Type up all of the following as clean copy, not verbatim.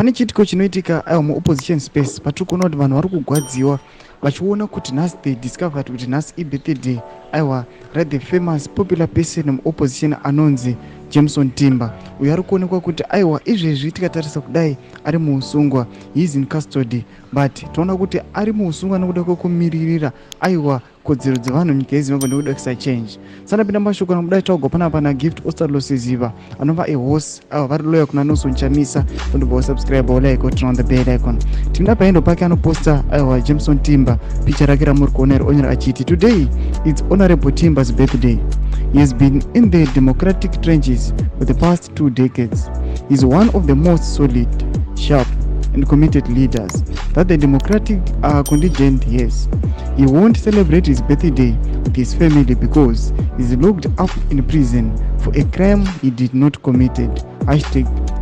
pane chitiko chinoitika aiwa muopposition space patiri kuona kuti vanhu vari kugwadziwa vachiona kuti nhasi they discovered kuti nhasi ibirthday aiwa the famous popular person muopposition anonzi Jameson Timber uyo ari kuonekwa kuti aiwa izvezvi tikatarisa kudai ari muusungwa, he is in custody, but toona kuti ari muusungwa nekuda kwekumiririra aiwa kodzero dzevanhu munyika yeZimbabwe nekuda kusachange. Sandapinda mashoko namudai taugwa panapa Gift Ostalosiziva anova ahorse aiwa vari loya kuna Nelson Chamisa undobva subscribe like turn on the bell icon. Tinda paendo pake anoposta aiwa Jameson Timber picha rake ramuri kuona onyora achiti today it's Honorable Timber's birthday. He has been in the democratic trenches for the past 2 decades. He is one of the most solid, sharp, and committed leaders that the democratic contingent has. He won't celebrate his birthday with his family because he's locked up in prison for a crime he did not committed.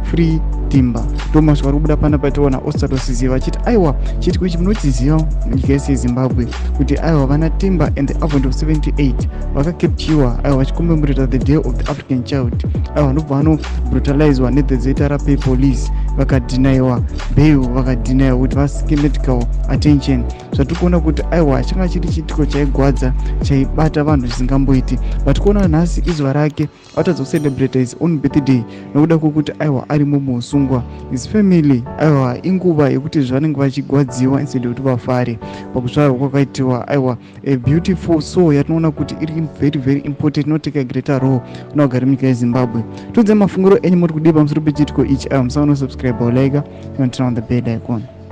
#free Timber. Thomas warubuda pana pationa Ostalosiziva achiti aiwa chitiko ichi munochiziva munyika yese yeZimbabwe kuti aiwa vana Timber and the Advent of 78 vakakepchiwa aiwa vachikommemorata the day of the African child aiwa ndobva vanobrutalizwa nethe Pay police vakadhinayiwa bail vakadhinayiwa kuti vasike medical attention. Zvatiri kuona kuti aiwa changa chiri chitiko chaigwadza chaibata vanhu zvisingamboiti, but kuona nhasi izuva rake atadza kucelebrate his own birthday nokuda kwokuti aiwa ari mumusungwa. His family aiwa inguva yekuti zvanenge vachigwadziwa instead yekuti vafare pakuzvarwa kwakaitiwa aiwa a beautiful soul yatinoona kuti iri very very important, inoteka greater role kuna vagari munyika yeZimbabwe. Tudze mafunguro enyu muri kudii pamusoro pechitiko ichi aiwa musaona subscribe like and turn on the bell icon.